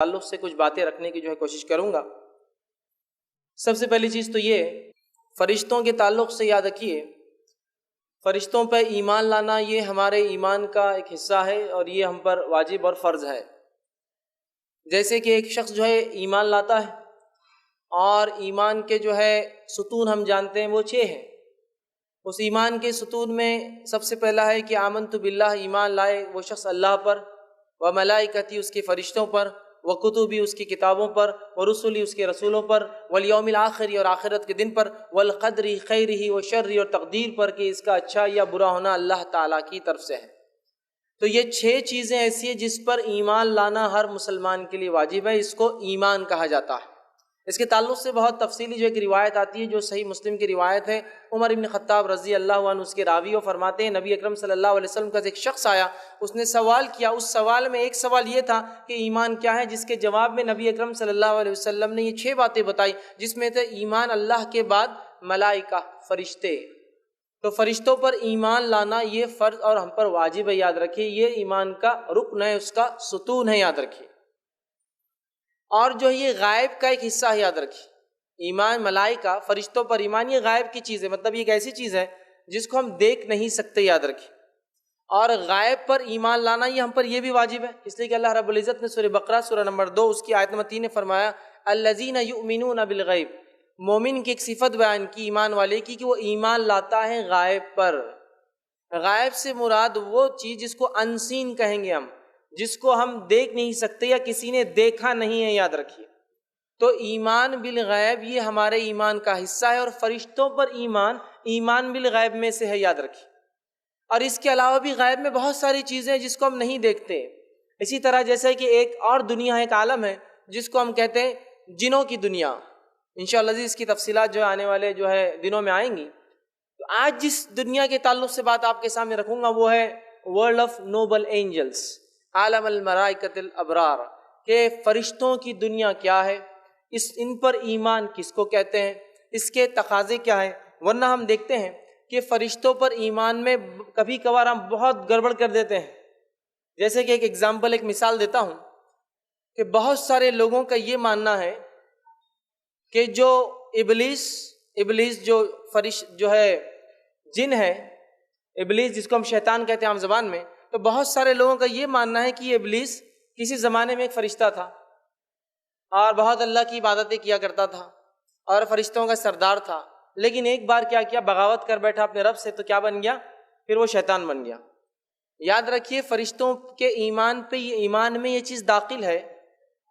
تعلق سے کچھ باتیں رکھنے کی کوشش کروں گا۔ سب سے پہلی چیز تو یہ، فرشتوں کے تعلق سے یاد رکھیے، فرشتوں پر ایمان لانا یہ ہمارے ایمان کا ایک حصہ ہے اور یہ ہم پر واجب اور فرض ہے۔ جیسے کہ ایک شخص ایمان لاتا ہے اور ایمان کے ستون ہم جانتے ہیں وہ 6 ہیں۔ اس ایمان کے ستون میں سب سے پہلا ہے کہ آمنت باللہ، ایمان لائے وہ شخص اللہ پر، و ملائکتی اس کے فرشتوں پر، و کتبی اس کی کتابوں پر، و رسلی اس کے رسولوں پر، والیوم الآخری اور آخرت کے دن پر، والقدر خیرہ و شرہ اور تقدیر پر کہ اس کا اچھا یا برا ہونا اللہ تعالیٰ کی طرف سے ہے۔ تو یہ 6 چیزیں ایسی ہیں جس پر ایمان لانا ہر مسلمان کے لیے واجب ہے، اس کو ایمان کہا جاتا ہے۔ اس کے تعلق سے بہت تفصیلی ایک روایت آتی ہے جو صحیح مسلم کی روایت ہے۔ عمر بن خطاب رضی اللہ عنہ اس کے راوی و فرماتے ہیں نبی اکرم صلی اللہ علیہ وسلم کا ایک شخص آیا، اس نے سوال کیا، اس سوال میں ایک سوال یہ تھا کہ ایمان کیا ہے، جس کے جواب میں نبی اکرم صلی اللہ علیہ وسلم نے یہ 6 باتیں بتائی، جس میں تھے ایمان اللہ کے بعد ملائکہ، فرشتے۔ تو فرشتوں پر ایمان لانا یہ فرض اور ہم پر واجب ہے، یاد رکھیے یہ ایمان کا رکن ہے، اس کا ستون ہے، یاد رکھیے۔ اور یہ غائب کا ایک حصہ ہے، یاد رکھیے۔ ایمان ملائکہ، فرشتوں پر ایمان یہ غائب کی چیز ہے، مطلب یہ ایک ایسی چیز ہے جس کو ہم دیکھ نہیں سکتے، یاد رکھیے۔ اور غائب پر ایمان لانا یہ ہم پر یہ بھی واجب ہے، اس لیے کہ اللہ رب العزت نے سورہ بقرہ سورہ نمبر 2 اس کی آیت نمبر 3 نے فرمایا الذین یؤمنون بالغیب، مومن کی ایک صفت بیان کی ایمان والے کی کہ وہ ایمان لاتا ہے غائب پر۔ غائب سے مراد وہ چیز جس کو انسین کہیں گے ہم، جس کو ہم دیکھ نہیں سکتے یا کسی نے دیکھا نہیں ہے، یاد رکھیے۔ تو ایمان بالغیب یہ ہمارے ایمان کا حصہ ہے، اور فرشتوں پر ایمان بالغیب میں سے ہے، یاد رکھیے۔ اور اس کے علاوہ بھی غیب میں بہت ساری چیزیں ہیں جس کو ہم نہیں دیکھتے۔ اسی طرح جیسے کہ ایک اور دنیا ہے، ایک عالم ہے جس کو ہم کہتے ہیں جنوں کی دنیا۔ انشاءاللہ اس کی تفصیلات آنے والے دنوں میں آئیں گی۔ تو آج جس دنیا کے تعلق سے بات آپ کے سامنے رکھوں گا وہ ہے ورلڈ آف نوبل اینجلز، عالم الملائکۃ الابرار، کہ فرشتوں کی دنیا کیا ہے، ان پر ایمان کس کو کہتے ہیں، اس کے تقاضے کیا ہیں۔ ورنہ ہم دیکھتے ہیں کہ فرشتوں پر ایمان میں کبھی کبھار ہم بہت گڑبڑ کر دیتے ہیں۔ جیسے کہ ایک مثال دیتا ہوں کہ بہت سارے لوگوں کا یہ ماننا ہے کہ جو ابلیس جو جن ہے، ابلیس جس کو ہم شیطان کہتے ہیں عام زبان میں، تو بہت سارے لوگوں کا یہ ماننا ہے کہ یہ ابلیس کسی زمانے میں ایک فرشتہ تھا اور بہت اللہ کی عبادتیں کیا کرتا تھا اور فرشتوں کا سردار تھا، لیکن ایک بار کیا کیا، بغاوت کر بیٹھا اپنے رب سے، تو کیا بن گیا، پھر وہ شیطان بن گیا۔ یاد رکھیے فرشتوں کے ایمان میں یہ چیز داخل ہے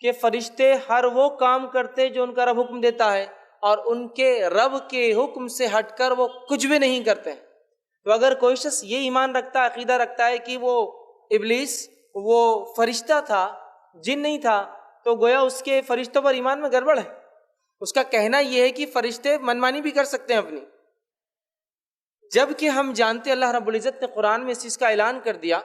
کہ فرشتے ہر وہ کام کرتے جو ان کا رب حکم دیتا ہے، اور ان کے رب کے حکم سے ہٹ کر وہ کچھ بھی نہیں کرتے۔ تو اگر کوئی شخص یہ ایمان رکھتا ہے، عقیدہ رکھتا ہے کہ وہ ابلیس وہ فرشتہ تھا، جن نہیں تھا، تو گویا اس کے فرشتوں پر ایمان میں گڑبڑ ہے۔ اس کا کہنا یہ ہے کہ فرشتے منمانی بھی کر سکتے ہیں اپنی، جبکہ ہم جانتے اللہ رب العزت نے قرآن میں اس چیز کا اعلان کر دیا۔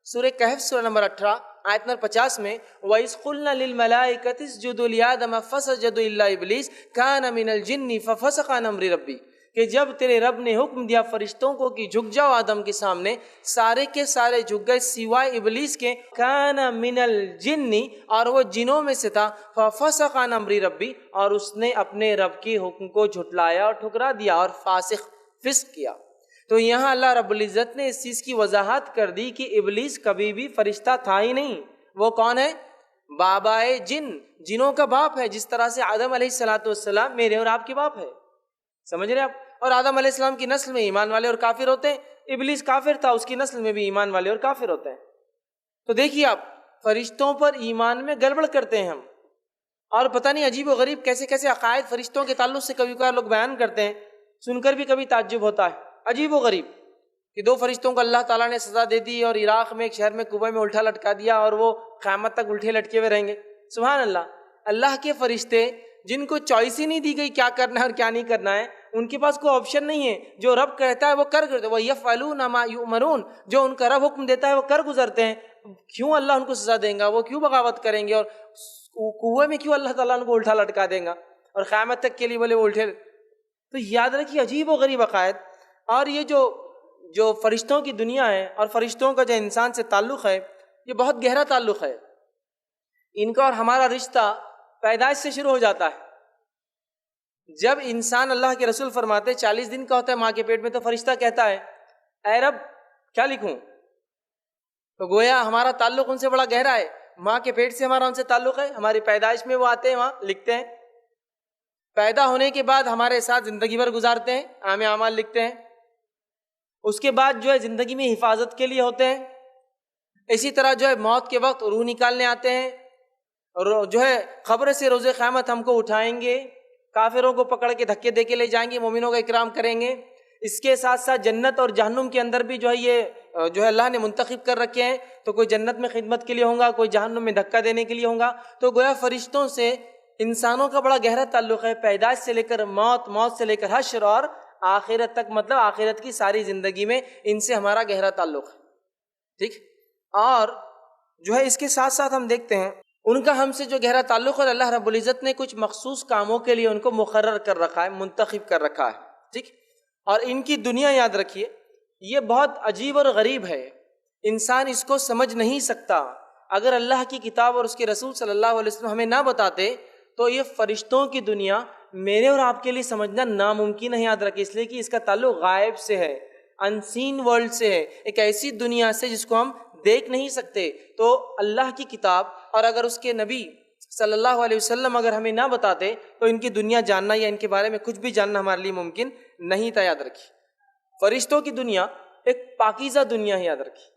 سورہ کہف سورہ نمبر 18 آیت نمبر 50 میں وَإِذْ قُلْنَا لِلْمَلَائِكَةِ اسْجُدُوا لِآدَمَ فَسَجَدُوا إِلَّا إِبْلِيسَ كَانَ مِنَ الْجِنِّ فَفَسَقَ عَنْ أَمْرِ رَبِّهِ، کہ جب تیرے رب نے حکم دیا فرشتوں کو کہ جھک جاؤ آدم کے سامنے، سارے کے سارے جھک گئے سوائے ابلیس کے، كَانَ مِنَ الْجِنِّ، اور وہ جنوں میں سے تھا، فَفَسَقَ عَنْ أَمْرِ رَبِّهِ، اور اس نے اپنے رب کے حکم کو جھٹلایا اور ٹھکرا دیا اور فسق کیا۔ تو یہاں اللہ رب العزت نے اس چیز کی وضاحت کر دی کہ ابلیس کبھی بھی فرشتہ تھا ہی نہیں۔ وہ کون ہے؟ بابائے جنوں کا باپ ہے، جس طرح سے آدم علیہ السلام میرے اور آپ کے باپ ہے، سمجھ رہے آپ؟ اور آدم علیہ السلام کی نسل میں ایمان والے اور کافر ہوتے ہیں، ابلیس کافر تھا، اس کی نسل میں بھی ایمان والے اور کافر ہوتے ہیں۔ تو دیکھیے آپ، فرشتوں پر ایمان میں گڑبڑ کرتے ہیں ہم، اور پتہ نہیں عجیب و غریب کیسے کیسے عقائد فرشتوں کے تعلق سے کبھی کبھار لوگ بیان کرتے ہیں، سن کر بھی کبھی تعجب ہوتا ہے، عجیب و غریب کہ 2 فرشتوں کو اللہ تعالیٰ نے سزا دے دی اور عراق میں ایک شہر میں کنویں میں الٹا لٹکا دیا اور وہ قیامت تک الٹے لٹکے ہوئے رہیں گے۔ سبحان اللہ، اللہ کے فرشتے جن کو چوائس ہی نہیں دی گئی کیا کرنا ہے اور کیا نہیں کرنا ہے، ان کے پاس کوئی آپشن نہیں ہے، جو رب کہتا ہے وہ کر گزرتے، وَيَفْعَلُونَ مَا يُؤْمَرُونَ، جو ان کا رب حکم دیتا ہے وہ کر گزرتے ہیں۔ کیوں اللہ ان کو سزا دیں گا، وہ کیوں بغاوت کریں گے، اور کنویں میں کیوں اللہ تعالیٰ ان کو الٹا لٹکا دیں گا اور قیامت تک کے لیے بولے وہ الٹے۔ تو یاد رکھیے عجیب و غریب عقائد۔ اور یہ جو فرشتوں کی دنیا ہے اور فرشتوں کا جو انسان سے تعلق ہے، یہ بہت گہرا تعلق ہے۔ ان کا اور ہمارا رشتہ پیدائش سے شروع ہو جاتا ہے۔ جب انسان، اللہ کے رسول فرماتے 40 دن کا ہوتا ہے ماں کے پیٹ میں، تو فرشتہ کہتا ہے اے رب کیا لکھوں؟ تو گویا ہمارا تعلق ان سے بڑا گہرا ہے، ماں کے پیٹ سے ہمارا ان سے تعلق ہے، ہماری پیدائش میں وہ آتے ہیں، وہاں لکھتے ہیں، پیدا ہونے کے بعد ہمارے ساتھ زندگی بھر گزارتے ہیں، اعمال لکھتے ہیں، اس کے بعد جو ہے زندگی میں حفاظت کے لیے ہوتے ہیں، اسی طرح جو ہے موت کے وقت روح نکالنے آتے ہیں، اور جو ہے قبر سے روز قیامت ہم کو اٹھائیں گے، کافروں کو پکڑ کے دھکے دے کے لے جائیں گے، مومنوں کا اکرام کریں گے۔ اس کے ساتھ ساتھ جنت اور جہنم کے اندر بھی جو ہے یہ جو ہے اللہ نے منتخب کر رکھے ہیں، تو کوئی جنت میں خدمت کے لیے ہوں گا، کوئی جہنم میں دھکا دینے کے لیے ہوں گا۔ تو گویا فرشتوں سے انسانوں کا بڑا گہرا تعلق ہے، پیدائش سے لے کر موت، موت سے لے کر حشر اور آخرت تک، مطلب آخرت کی ساری زندگی میں ان سے ہمارا گہرا تعلق ہے، ٹھیک۔ اور جو ہے اس کے ساتھ ساتھ ہم دیکھتے ہیں ان کا ہم سے جو گہرا تعلق ہے، اللہ رب العزت نے کچھ مخصوص کاموں کے لیے ان کو مقرر کر رکھا ہے، منتخب کر رکھا ہے، ٹھیک۔ اور ان کی دنیا یاد رکھیے، یہ بہت عجیب اور غریب ہے، انسان اس کو سمجھ نہیں سکتا۔ اگر اللہ کی کتاب اور اس کے رسول صلی اللہ علیہ وسلم ہمیں نہ بتاتے تو یہ فرشتوں کی دنیا میرے اور آپ کے لیے سمجھنا ناممکن ہے، یاد رکھیں، اس لیے کہ اس کا تعلق غائب سے ہے، انسین ورلڈ سے ہے، ایک ایسی دنیا سے جس کو ہم دیکھ نہیں سکتے۔ تو اللہ کی کتاب اور اگر اس کے نبی صلی اللہ علیہ وسلم اگر ہمیں نہ بتاتے تو ان کی دنیا جاننا یا ان کے بارے میں کچھ بھی جاننا ہمارے لیے ممکن نہیں تھا، یاد رکھیے۔ فرشتوں کی دنیا ایک پاکیزہ دنیا ہے، یاد رکھیے،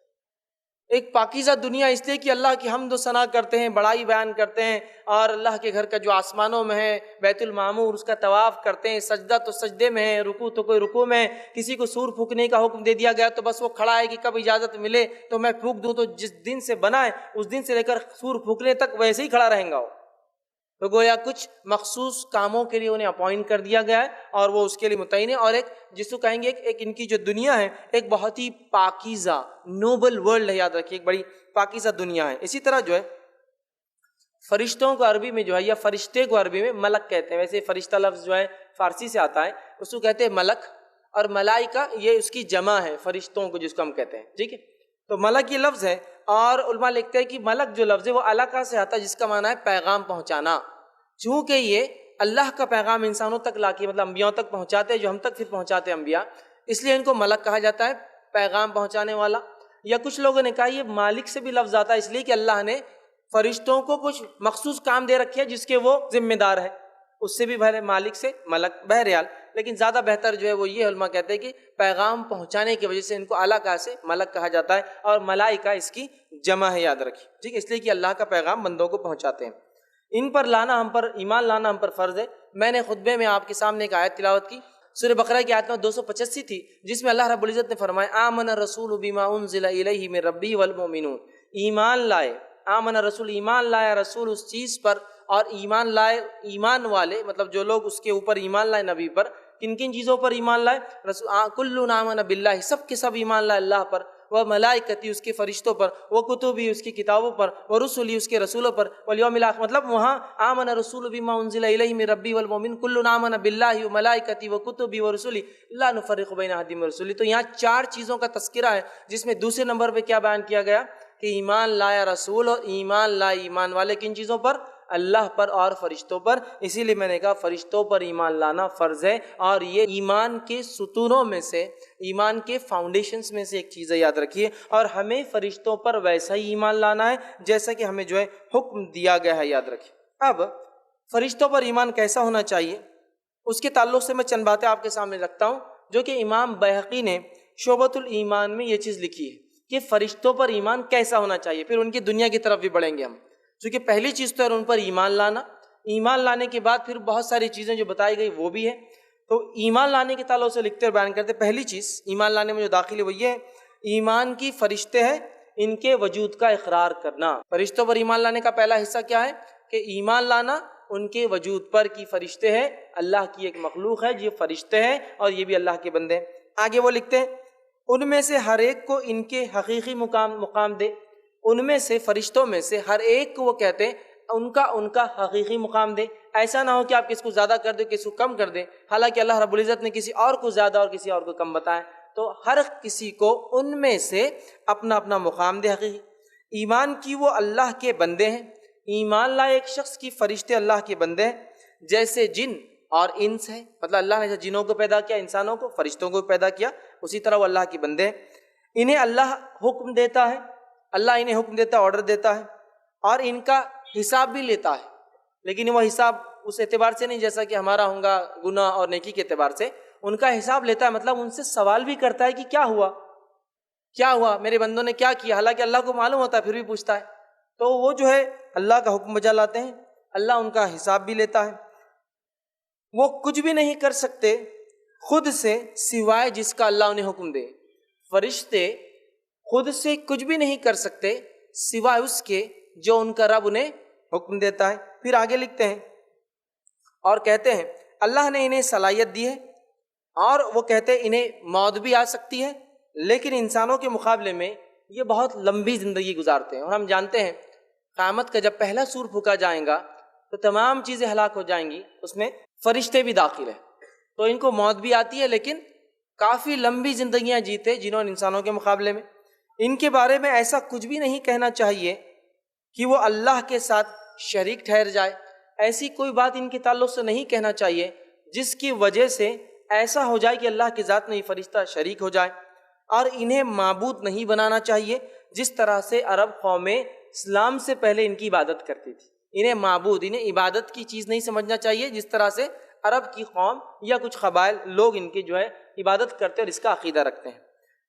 ایک پاکیزہ دنیا، اس لیے کہ اللہ کی حمد و ثنا کرتے ہیں، بڑائی بیان کرتے ہیں، اور اللہ کے گھر کا جو آسمانوں میں ہے بیت المعمور، اس کا طواف کرتے ہیں، سجدہ تو سجدے میں ہے، رکوع تو کوئی رکوع میں ہے۔ کسی کو سور پھونکنے کا حکم دے دیا گیا تو بس وہ کھڑا ہے کہ کب اجازت ملے تو میں پھونک دوں، تو جس دن سے بنا ہے اس دن سے لے کر سور پھونکنے تک ویسے ہی کھڑا رہیں گا وہ۔ تو گویا کچھ مخصوص کاموں کے لیے انہیں اپوائنٹ کر دیا گیا ہے اور وہ اس کے لیے متعین ہے، اور ایک جس کو کہیں گے ایک ان کی جو دنیا ہے ایک بہت ہی پاکیزہ نوبل ورلڈ ہے، یاد رکھیے، ایک بڑی پاکیزہ دنیا ہے۔ اسی طرح جو ہے فرشتوں کو عربی میں جو ہے، یا فرشتے کو عربی میں ملک کہتے ہیں، ویسے فرشتہ لفظ جو ہے فارسی سے آتا ہے، اس کو کہتے ہیں ملک، اور ملائکہ یہ اس کی جمع ہے، فرشتوں کو جس کو ہم کہتے ہیں، ٹھیک ہے۔ تو ملک یہ لفظ ہے، اور علماء لکھتے ہیں کہ ملک جو لفظ ہے وہ علقہ سے آتا ہے، جس کا معنی ہے پیغام پہنچانا۔ چونکہ یہ اللہ کا پیغام انسانوں تک لا کے، مطلب انبیاءوں تک پہنچاتے ہیں، جو ہم تک پھر پہنچاتے ہیں انبیاء، اس لیے ان کو ملک کہا جاتا ہے، پیغام پہنچانے والا۔ یا کچھ لوگوں نے کہا یہ مالک سے بھی لفظ آتا ہے، اس لیے کہ اللہ نے فرشتوں کو کچھ مخصوص کام دے رکھے ہیں جس کے وہ ذمہ دار ہے، اس سے بھی بہر مالک سے ملک، بہرحال لیکن زیادہ بہتر جو ہے وہ یہ علماء کہتے ہیں کہ پیغام پہنچانے کی وجہ سے ان کو علقہ سے ملک کہا جاتا ہے، اور ملائکہ اس کی جمع ہے، یاد رکھیے، ٹھیک ہے، اس لیے کہ اللہ کا پیغام بندوں کو پہنچاتے ہیں۔ ان پر لانا ہم پر، ایمان لانا ہم پر فرض ہے۔ میں نے خطبے میں آپ کے سامنے ایک آیت تلاوت کی، سورہ بقرہ کی آیت 285 تھی، جس میں اللہ رب العزت نے فرمایا آمن الرسول بما انزل الیہ من ربہ والمؤمنون، ایمان لائے، آمن الرسول، ایمان لایا رسول اس چیز پر، اور ایمان لائے ایمان والے، مطلب جو لوگ اس کے اوپر ایمان لائے نبی پر، کن کن چیزوں پر ایمان لائے؟ کل آمن باللہ، سب کے سب ایمان لائے اللہ پر، وہ ملائکتی اس کے فرشتوں پر، وہ کتبی اس کی کتابوں پر، وہ رسولی اس کے رسولوں پر، والیوم الاخر، مطلب وہاں آمن رسول بما انزل الیہ من ربی والمؤمن کل آمن باللہ وملائکتی وکتبی ورسولی لا نفرق بین احد من رسولی۔ تو یہاں 4 چیزوں کا تذکرہ ہے، جس میں دوسرے نمبر پہ کیا بیان کیا گیا کہ ایمان لایا رسول، اور ایمان لائے ایمان والے کن چیزوں پر؟ اللہ پر اور فرشتوں پر۔ اسی لیے میں نے کہا فرشتوں پر ایمان لانا فرض ہے، اور یہ ایمان کے ستونوں میں سے، ایمان کے فاؤنڈیشنز میں سے ایک چیز ہے، یاد رکھیے، اور ہمیں فرشتوں پر ویسا ہی ایمان لانا ہے جیسا کہ ہمیں جو ہے حکم دیا گیا ہے، یاد رکھیے۔ اب فرشتوں پر ایمان کیسا ہونا چاہیے، اس کے تعلق سے میں چند باتیں آپ کے سامنے رکھتا ہوں، جو کہ امام بیہقی نے شعبۃ الایمان میں یہ چیز لکھی ہے کہ فرشتوں پر ایمان کیسا ہونا چاہیے، پھر ان کی دنیا کی طرف بھی بڑھیں گے ہم۔ چونکہ پہلی چیز تو ہے ان پر ایمان لانا، ایمان لانے کے بعد پھر بہت ساری چیزیں جو بتائی گئی وہ بھی ہے۔ تو ایمان لانے کے تعلق سے لکھتے اور بیان کرتے، پہلی چیز ایمان لانے میں جو داخل ہے وہ یہ ہے، ایمان کی فرشتے ہیں، ان کے وجود کا اقرار کرنا۔ فرشتوں پر ایمان لانے کا پہلا حصہ کیا ہے کہ ایمان لانا ان کے وجود پر، کی فرشتے ہیں، اللہ کی ایک مخلوق ہے، یہ فرشتے ہیں اور یہ بھی اللہ کے بندے ہیں۔ آگے وہ لکھتے ہیں ان میں سے ہر ایک کو ان کے حقیقی مقام دے، ان میں سے فرشتوں میں سے ہر ایک کو وہ کہتے ہیں ان کا حقیقی مقام دے۔ ایسا نہ ہو کہ آپ کس کو زیادہ کر دیں، کس کو کم کر دیں، حالانکہ اللہ رب العزت نے کسی اور کو زیادہ اور کسی اور کو کم بتایا، تو ہر کسی کو ان میں سے اپنا اپنا مقام دے حقیقی۔ ایمان کی وہ اللہ کے بندے ہیں، ایمان لائے ایک شخص کی فرشتے اللہ کے بندے ہیں جیسے جن اور انس ہے، مطلب اللہ نے جیسے جنوں کو پیدا کیا، انسانوں کو، فرشتوں کو پیدا کیا، اسی طرح وہ اللہ کے بندے ہیں۔ انہیں اللہ حکم دیتا ہے، اللہ انہیں حکم دیتا ہے، آرڈر دیتا ہے، اور ان کا حساب بھی لیتا ہے، لیکن وہ حساب اس اعتبار سے نہیں جیسا کہ ہمارا ہوگا گناہ اور نیکی کے اعتبار سے، ان کا حساب لیتا ہے، مطلب ان سے سوال بھی کرتا ہے کہ کیا ہوا میرے بندوں نے کیا کیا، حالانکہ اللہ کو معلوم ہوتا ہے پھر بھی پوچھتا ہے۔ تو وہ جو ہے اللہ کا حکم بجا لاتے ہیں، اللہ ان کا حساب بھی لیتا ہے۔ وہ کچھ بھی نہیں کر سکتے خود سے سوائے جس کا اللہ انہیں حکم دے۔ فرشتے خود سے کچھ بھی نہیں کر سکتے سوائے اس کے جو ان کا رب انہیں حکم دیتا ہے۔ پھر آگے لکھتے ہیں اور کہتے ہیں اللہ نے انہیں صلاحیت دی ہے، اور وہ کہتے ہیں انہیں موت بھی آ سکتی ہے، لیکن انسانوں کے مقابلے میں یہ بہت لمبی زندگی گزارتے ہیں، اور ہم جانتے ہیں قیامت کا جب پہلا سور پھونکا جائے گا تو تمام چیزیں ہلاک ہو جائیں گی، اس میں فرشتے بھی داخل ہیں، تو ان کو موت بھی آتی ہے لیکن کافی لمبی زندگیاں جیتے جنہوں نے انسانوں کے مقابلے میں۔ ان کے بارے میں ایسا کچھ بھی نہیں کہنا چاہیے کہ وہ اللہ کے ساتھ شریک ٹھہر جائے، ایسی کوئی بات ان کے تعلق سے نہیں کہنا چاہیے جس کی وجہ سے ایسا ہو جائے کہ اللہ کی ذات میں یہ فرشتہ شریک ہو جائے، اور انہیں معبود نہیں بنانا چاہیے جس طرح سے عرب قومیں اسلام سے پہلے ان کی عبادت کرتی تھی۔ انہیں عبادت کی چیز نہیں سمجھنا چاہیے جس طرح سے عرب کی قوم یا کچھ قبائل لوگ ان کی جو ہے عبادت کرتے اور اس کا عقیدہ رکھتے ہیں۔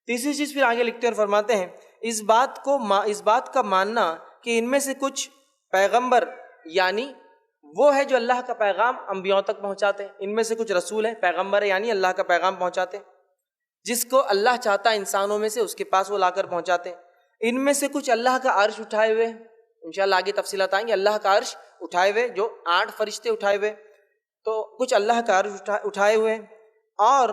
تیسری چیز پھر آگے لکھتے ہیں اور فرماتے ہیں اس بات کا ماننا کہ ان میں سے کچھ پیغمبر یعنی وہ ہے جو اللہ کا پیغام انبیاؤں تک پہنچاتے ہیں، ان میں سے کچھ رسول ہیں، پیغمبر یعنی اللہ کا پیغام پہنچاتے ہیں، جس کو اللہ چاہتا ہے انسانوں میں سے اس کے پاس وہ لا کر پہنچاتے ہیں۔ ان میں سے کچھ اللہ کا عرش اٹھائے ہوئے ہیں، انشاءاللہ آگے تفصیلات آئیں گے، اللہ کا عرش اٹھائے ہوئے جو 8 فرشتے اٹھائے ہوئے، تو کچھ اللہ کا عرش اٹھائے ہوئے ہیں، اور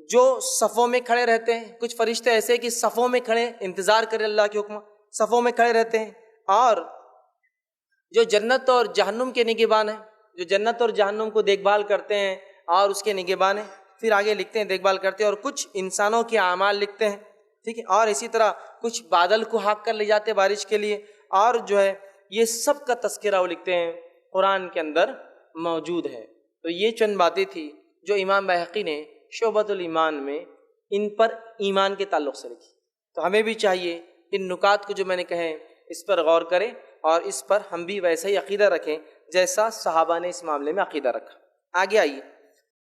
جو صفوں میں کھڑے رہتے ہیں، کچھ فرشتے ایسے کہ صفوں میں کھڑے انتظار کرے اللہ کے حکم، صفوں میں کھڑے رہتے ہیں، اور جو جنت اور جہنم کے نگہبان ہیں، جو جنت اور جہنم کو دیکھ بھال کرتے ہیں اور اس کے نگہبان ہیں۔ پھر آگے لکھتے ہیں دیکھ بھال کرتے ہیں، اور کچھ انسانوں کے اعمال لکھتے ہیں، ٹھیک ہے، اور اسی طرح کچھ بادل کو ہانک کر لے جاتے ہیں بارش کے لیے، اور جو ہے یہ سب کا تذکرہ وہ لکھتے ہیں قرآن کے اندر موجود ہے۔ تو یہ چند باتیں تھی جو امام بہقی نے شعبۃ الایمان میں ان پر ایمان کے تعلق سے لکھی۔ تو ہمیں بھی چاہیے ان نکات کو جو میں نے کہے اس پر غور کریں، اور اس پر ہم بھی ویسا ہی عقیدہ رکھیں جیسا صحابہ نے اس معاملے میں عقیدہ رکھا۔ آگے آئیے۔